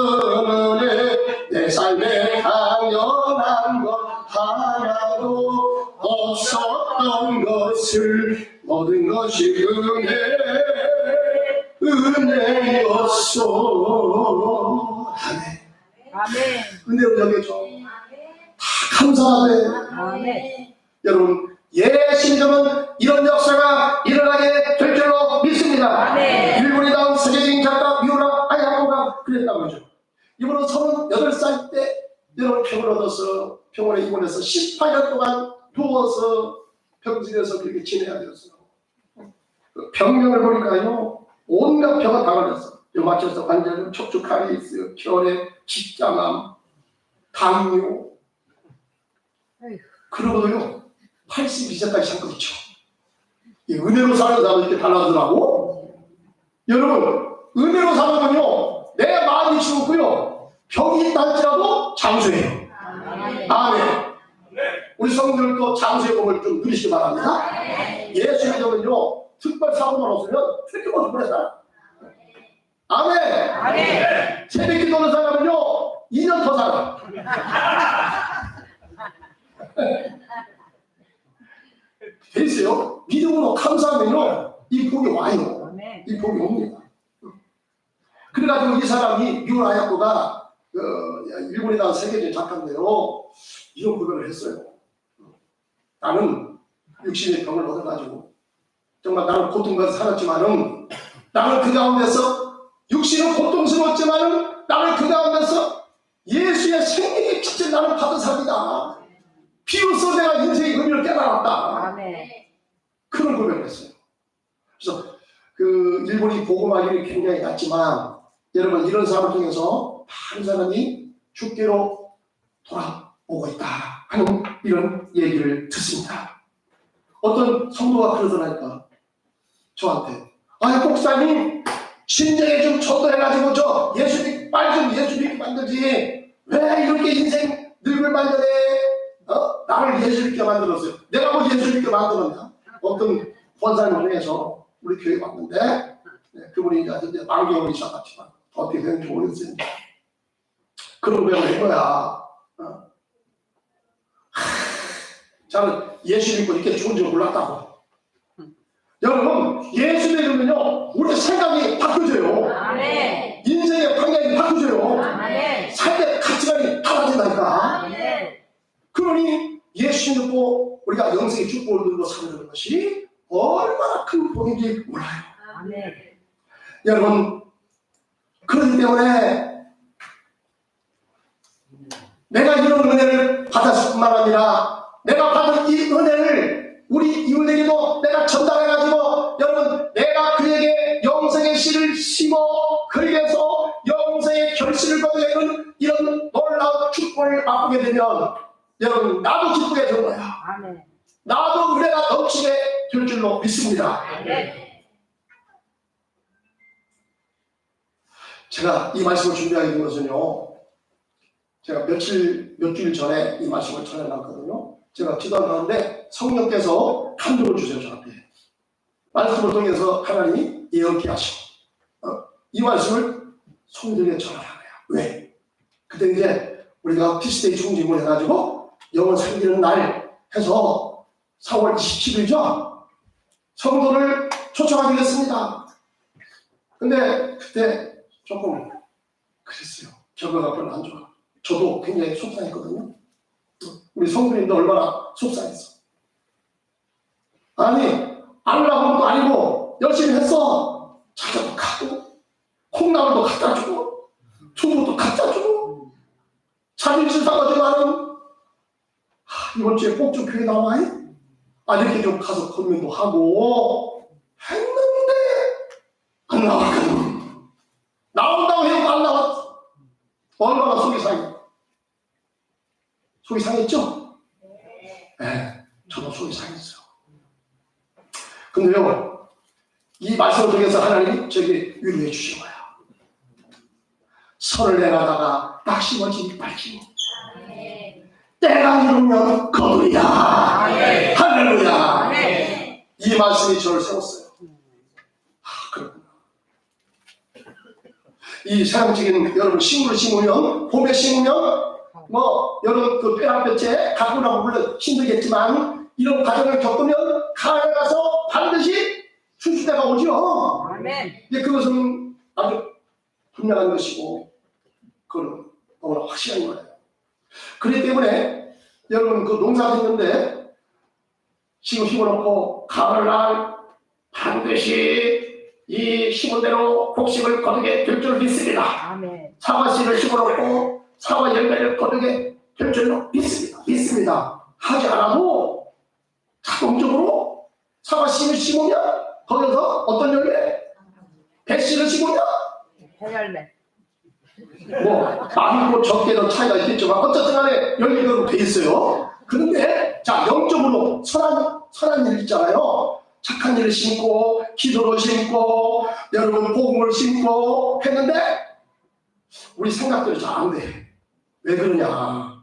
은혜 내 삶에 당연한 것 하나도 없었던 것을 모든 것이 은혜였소. 아멘. 은혜로 여겨줘. 감사하네. 아멘. 여러분 예수 믿으면 이런 역사가 일어나게 될 줄로 믿습니다. 아멘. 일본이 나온 세계적인 작가 미우라 아야코가 그랬다고 하죠. 이분은 38살 때 여러분 병을 얻어서 병원에 입원해서 18년 동안 누워서 병실에서 그렇게 지내야 되었어요. 그 병명을 보니까요 온갖 병은 다 걸렸어. 류마티스 관절염, 척추 카리스, 결핵, 직장암, 당뇨. 그러고도요 82세까지 산 거 있죠. 이 은혜로 사는 사람은 이렇게 달라지더라고. 여러분 은혜로 사는군요 내 마음이 죽었고요 병이 있다 할지라도 장수해요. 아멘. 우리 성도들도 장수의 복을 좀 누리시기 바랍니다. 예수 믿으면요 특별 사고만 없으면 틀림없이 보내 살아. 아멘. 아멘. 새벽 기도하는 사람은요 2년 더 살아. 됐어요? 믿음으로 감사하면요 이 복이 와요. 아멘. 이 복이 옵니다. 그래가지고 이 사람이 유라야코가 일본에 나온 세계적인 작가인데요 이런 고백을 했어요. 나는 육신의 병을 얻어가지고 정말 나는 고통과 살았지만은 나는 그 가운데서 육신은 고통스러웠지만은 나는 그 가운데서 예수의 생명의 빛을 나는 받은 사람이다. 비로소 내가 인생의 의미를 깨달았다. 아멘. 그런 고백을 했어요. 그래서 그 일본이 복음화율이 굉장히 낮지만 여러분 이런 사람을 통해서 많은 사람이 주께로 돌아오고 있다 하는 이런 얘기를 듣습니다. 어떤 성도가 그러더라니까 저한테 목사님 심정에 좀 전도해가지고 저 예수 믿 빨리 좀 예수 믿게 만들지 왜 이렇게 인생 늙을 만들에 나를 예수 믿게 만들었어요. 내가 뭐 예수 믿게 만들었나? 어떤 권사님을 통해서 우리 교회 왔는데 그분이 이제 만경을 시작했지만 어떻게 되는지 모르겠어요. 그런 고백을 한 거야. 저는 예수 믿고 이렇게 좋은 줄 몰랐다고. 여러분 예수 믿으면요 우리 생각이 바뀌어져요. 아멘. 인생의 방향이 바뀌어져요. 아멘. 삶의 가치관이 달라진다니까. 여러분이 예수 믿고 우리가 영생의 축복을 누리고 사는 것이 얼마나 큰 복인지 몰라요. 아멘. 여러분, 그렇기 때문에 내가 이런 은혜를 받았을 뿐만 아니라 내가 받은 이 은혜를 우리 이웃에게도 내가 전달해가지고 여러분 내가 그에게 영생의 씨를 심어 그에게서 영생의 결실을 거두게 되는 이런 놀라운 축복을 맛보게 되면 여러분 나도 기쁘게 될 거야. 아멘. 나도 은혜가 넘치게 될 줄로 믿습니다. 아멘. 제가 이 말씀을 준비하게 된 것은요, 제가 몇 주일 전에 이 말씀을 전해놨거든요. 제가 기도하는데 성령께서 감동을 주세요, 저한테. 말씀을 통해서 하나님이 예언케 하시고, 이 말씀을 성도에게 전하는 거야. 왜? 그때 이제 우리가 피스데이 총집을 해가지고 영혼 살리는 날 해서 4월 27일이죠? 성도를 초청하게 됐습니다. 근데 그때 조금 그랬어요. 결과가 별로 안 좋아. 저도 굉장히 속상했거든요. 우리 성도님도 얼마나 속상했어. 아니 안 나온 것도 아니고 열심히 했어. 차도 가고 콩나물도 갖다 주고 두부도 갖다 주고 자존심 사가지고는 이번 주에 꼭 좀 교회 나와. 이렇게 좀 가서 건면도 하고 했는데 안 나왔거든. 나온다고 해도 안 나왔어. 얼마나 속이 상해. 속이 상했죠? 네, 저도 속이 상했어요. 근데요, 이 말씀을 통해서 하나님이 저에게 위로해 주신 거야. 선을 내가다가 딱 심어진 빨기. 때가 이르면 거두리라. 할렐루야. 이 말씀이 저를 세웠어요. 그렇구나. 이 세상적인 여러분 식물을 심으면 봄에 심으면 뭐 여러분 그 뼈랑뼈째 가꾸라고 물론 힘들겠지만 이런 과정을 겪으면 가을에 가서 반드시 추수 때가 오죠. 아멘. 그것은 아주 분명한 것이고 그건 너무나 확실한 거예요. 그렇기 때문에 여러분 그 농사 짓는데 지금 심어놓고 가을날 반드시 이 심은 대로 곡식을 거두게 될 줄 믿습니다. 아멘. 사과씨를 심어놓고 사과 열매를 거두게 될 줄로 믿습니다. 하지 않아도 자동적으로 사과씨를 심으면 거기서 어떤 열매? 배씨를 심으면 해열매. 뭐 많고 적게는 차이가 있겠지만 어쨌든 간에 열매가 돼 있어요. 그런데 자 영적으로 선한 일 있잖아요. 착한 일을 심고 기도를 심고 여러분 복음을 심고 했는데 우리 생각대로 잘 안 돼. 왜 그러냐?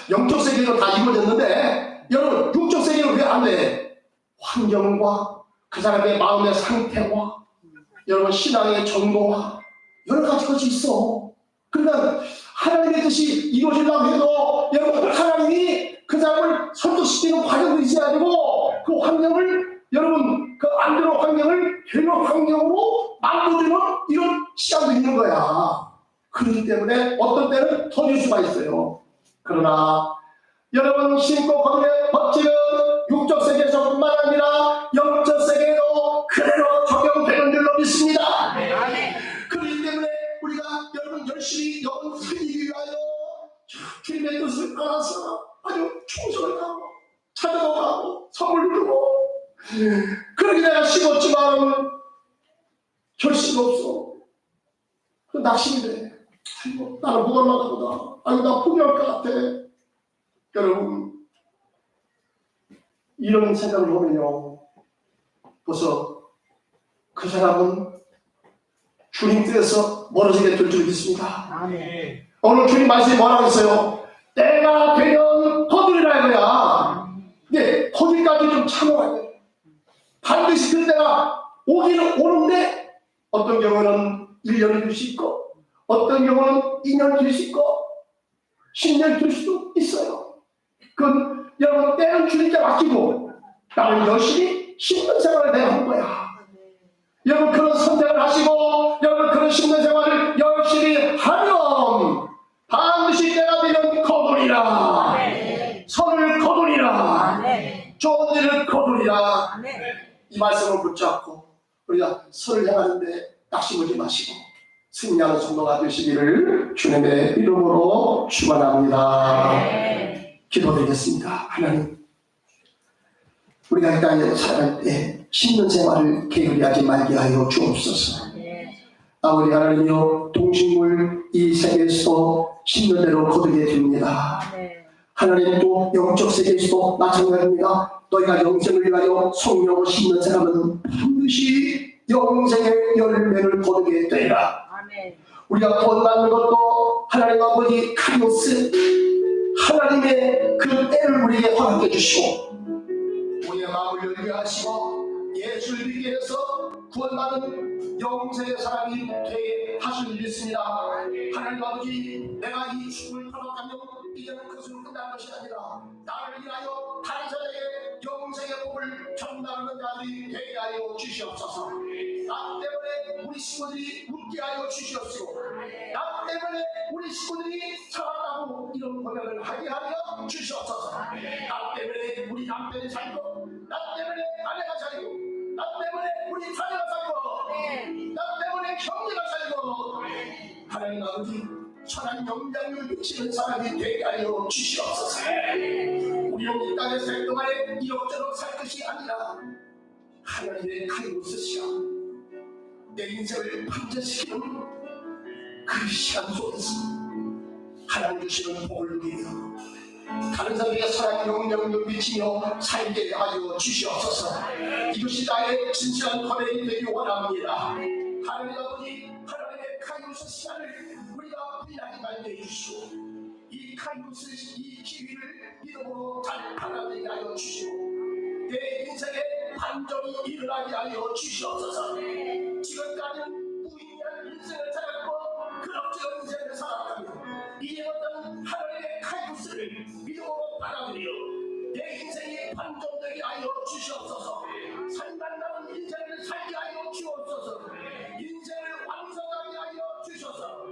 영적 세계는 다 이루어졌는데 여러분 육적 세계는 왜 안 돼? 환경과 그 사람의 마음의 상태와 여러분 신앙의 정도와 여러 가지 것이 있어. 그러니까 하나님의 뜻이 이루어지려고 해도 여러분 하나님이 그 사람을 설득시키는 과정도 있어야 되고 그 환경을 여러분 그 안 되는 환경을 되는 환경으로 만들어주는 이런 시간도 있는 거야. 그렇기 때문에 어떤 때는 터질 수가 있어요. 그러나 여러분 심고 거두게 버티는 육적 세계에서뿐만 아니라 영적 세계에도 그대로 적용되는 줄로 믿습니다. 아멘. 그렇기 때문에 우리가 여러분 열심히 영혼 살리기 위하여 주님의 뜻을 따라서 아주 충성을 하고 찾아가고 선물 주고 그렇게 내가 심었지만 결실이 없어. 그 낙심이 돼. 아이고, 나는 못 올라가 보다. 아이고 나 포기할 것 같아. 여러분 이런 생각을 보면요 벌써 그 사람은 주님 뜻에서 멀어지게 될 줄 믿습니다. 아멘. 오늘 주님 말씀이 뭐라고 했어요? 때가 되면 거두리라 이거야. 근데 거기까지 좀 참아야 돼. 반드시 그 때가 오기는 오는데 어떤 경우는 1년이 될 수 있고 어떤 경우는 2년이 될 수 있고 10년이 될 수도 있어요. 그건 여러분 때는 주님께 맡기고 나는 열심히 심는 생활을 내가 한 거야. 여러분 그런 선택을 하시고 여러분 그런 심는 생활을 열심히 하면 반드시 때가 되면 거두리라. 이 말씀을 붙잡고 우리가 선을 행하는데 낙심하지 마시고 승리하는 성도가 되시기를 주님의 이름으로 축원합니다. 기도드리겠습니다. 하나님, 우리가 이 땅에 살아갈 때 신년 생활을 게으리하지 말게 하여 주옵소서. 아버지 하나님이여, 동식물 이 세계에서 신년대로 거두게 됩니다. 하나님, 또 영적 세계에서도 마찬가지입니다. 너희가 영생을 위하여 성령으로 신년 생활하면 반드시 영생의 열매를 거두게 되리라. 우리가 구원받는 것도 하나님 아버지 카리오스 하나님의 그 때를 우리에게 허락해 주시고 우리의 마음을 열게 하시고 예수를 믿게 해서 구원받는 영생의 사람이 되게 하시는 믿습니다. 하나님 아버지, 내가 이 죽음을 허락하면 이제는 그것은 끝난 것이 아니라 나를 위하여 다른 사람에게 영생의 복을 전달하는 자들이 되게 하여 주시옵소서. 나 때문에 우리 식구들이 웃게 하여 주시옵시고, 나 때문에 우리 식구들이 살았다고 이런 고백을 하게 하여 주시옵소서. 나 때문에 우리 남편이 살고, 나 때문에 아내가 살고, 나 때문에 우리 자녀가 살고, 나 때문에 형제가 살고, 하나님 아버지, 선한 영향을 미치는 사람이 되게 하여 주시옵소서. 우리는 이 땅에 살 동안에 이럭저럭 살 것이 아니라 하나님의 카이로스 시간, 내 인생을 판전시키는 그 시간 속에서 하나님 주시는 복을 누리며 다른 사람에게 선한 영향을 미치며 살게 하여 주시옵소서. 이것이 나의 진실한 고백이 되기 원합니다. 하나님 아버지, 하나님의 카이로스 시간을 우리가 불리하지 말게 해주시고, 이 카이로스 이 기회를 믿음으로 잘 받아들이게 하여 주시고, 내 인생에 반전이 일어나게 하여 주시옵소서. 지금까지는 무의미한 인생을 살았고 그럭저럭 인생을 살아가며 이제 어떤 하나님의 카이로스를 믿음으로 받아들여 내 인생이 반전되게 하여 주시옵소서. 살만 남은 인생을 살게 하여 주옵소서. 인생을 완성하게 하여 주셔서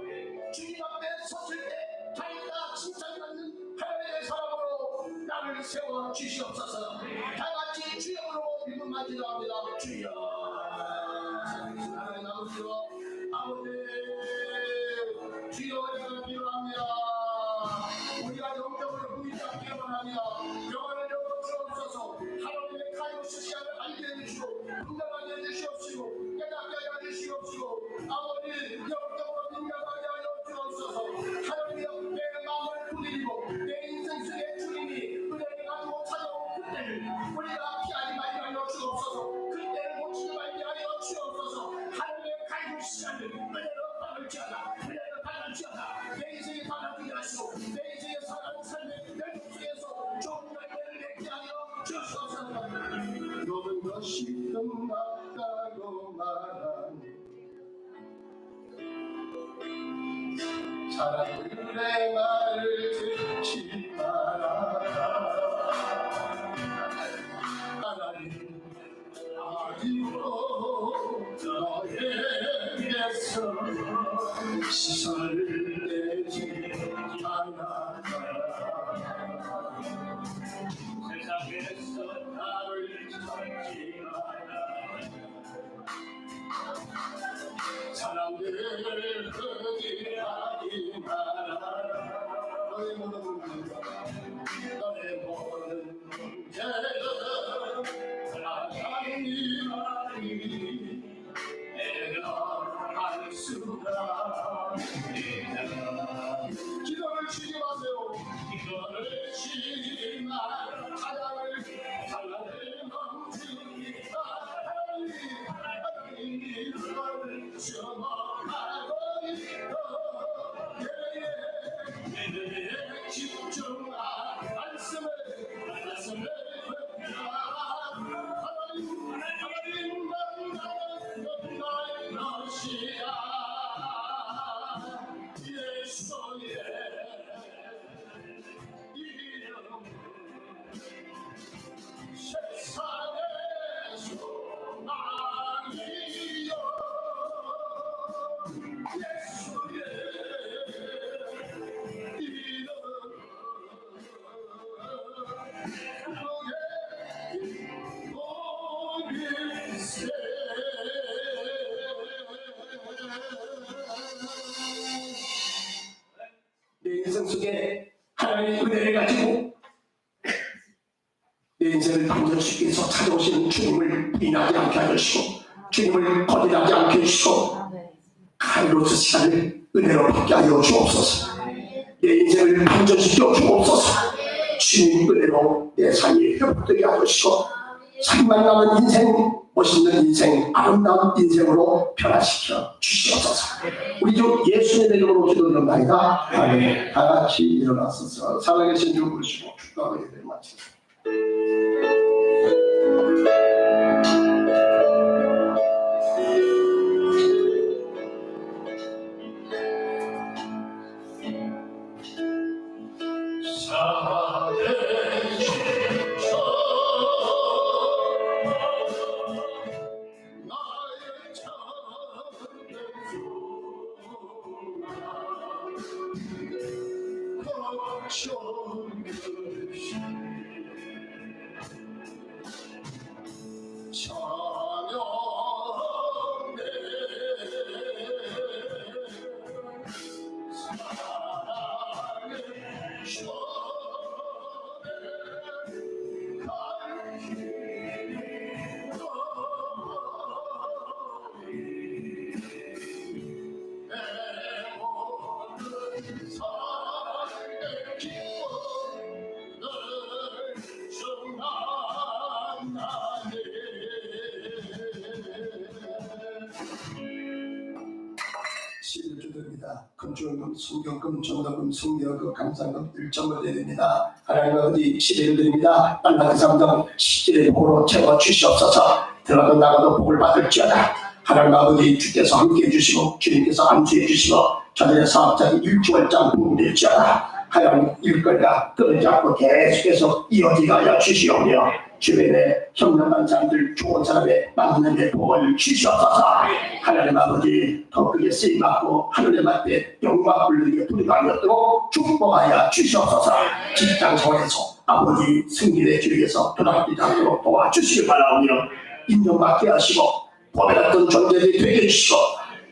주님 앞에 섰을 때 자기가 칭찬받는 하나님의 사람으로 나를 세워 주시옵소서. 다같이 주여로 믿음만 기도합니다. 주여. 하나님 아버지요, 아버지 주여, 우리가 기도합니다. 우리가 영적으로 부인하기 원하며 영원을 열어 주옵소서. 하나님의 카이로스 시간을 알게 해주시고 분명하게 해주시옵시고 깨닫게 하여 주시옵시고, 아버지 영적으로 분명하게 하여 주옵소서. 하나님이여, 내 마음을 부리고 내 인생 속에 주님이 은혜를 가지고 찾아온 그때를 우리가 피하지 말게 하여 주옵소서. 그때를 놓치지 말게 하여 주옵소서. 하나님의 카이로스 시간을 은혜로 받을지어다, 은혜로 받을지어다. 내 인생에 받아들게 하시고 내 인생에 살아가는 삶의 멸종 속에서 좋은 열매를 맺게 하여 주옵소서. 모든 것이 끝났다고 말하니 사람들의 말을 듣지 마라. 하나님 아직도 너에게서 시선을 내지 않아. 세상에서 나를 찾지 마라. 사람들을 흑인하지 마라. 너의 모든 문제는 하나님만이 해결할 수가 있다. 기도를 쉬지 마세요. 기도를 쉬지 마라. 찬양을 멈추니까 하나님을 주목하고 있어. 내 집중한 말씀을 하나님만 나의 것이야. 예수의 이름 세상에서 아니요. 예수의 이름 그의 내 인생 속에 하나님의 은혜를 가지고 내 인생을 반전시키기 위해서 찾아오시는 주님을 부인하지 않게 하시고 주님을 거절하지 않게 해주시고 카이로스 시간을 은혜로 받게 하여 주옵소서. 내 인생을 반전시켜 주옵소서. 주님 은혜로 내 삶이 회복되게 하시고 삶만 남은 인생, 멋있는 인생, 아름다운 인생으로 변화시켜 주시옵소서. 우리 주 예수님의 이름으로 기도드립니다. 아멘. 다 같이 일어나서서 살아계신 주 부르시고 축복하게 될 마치겠습니다. 드립니다. 금주원금, 성경금, 전도금, 성경금, 감사금 1점을 드립니다. 하나님 아버지 11을 드립니다. 빨라그 사람들 시질의 복으로 채워 주시옵소서. 들어가도 나가도 복을 받을지어다. 하나님 아버지 주께서 함께해 주시고 주님께서 안수해 주시고 저들의 사업장이 일주월장 부흥될지어다. 하나님 일거리가 끊지 않고 계속해서 이어지게 하여 주시오며 주변에 현명한 사람들, 좋은 사람의 만나는 데 복을 주시옵소서. 하나님 아버지 더 크게 쓰임받고 하늘의 앞에 영광 불리게 부리가하였도록 축복하여 주시옵소서. 직장생활에서 아버지 승리의 길에서 돌아가지 않도록 도와주시길 바라오며 인정받게 하시고 법에 같은 존재들이 되게 해주시고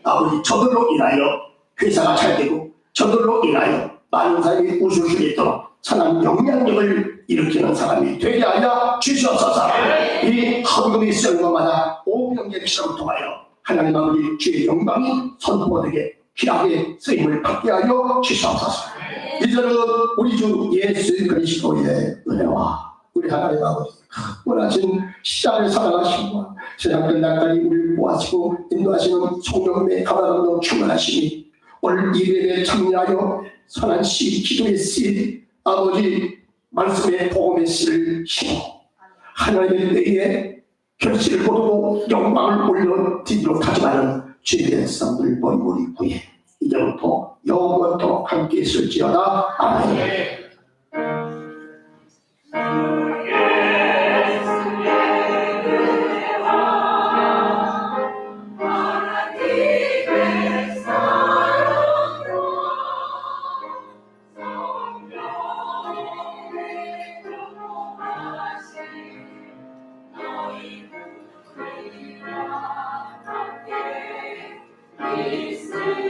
아버지 저들로 인하여 회사가 잘 되고 저들로 인하여 많은 사람이 웃을 수 있도록 선한 영향력을 일으키는 사람이 되게 하여 주시옵소서. 이 헌금이 쓰는 것마다 오병의 피를 통하여 하나님 아버지 주의 영광이 선포되게 귀하게 쓰임을 받게 하여 주시옵소서. 이제는 우리 주 예수 그리스도의 은혜와 우리 하나님 아버지 원하신 시장을 살아가시고 세상 끝날까지 우리를 모아시고 인도하시는 성령의 가다듬는 충만하심이 오늘 예배에 참여하여 선한 씨, 기도의 씨, 아버지 말씀의 복음의 씨를 심어 하나님의 때에 결실을 거두고 영광을 올려드리도록 하지만은 주의 사람들 머리머리 구해 이제부터 영원토록 함께 있을지어다. 아멘. Peace.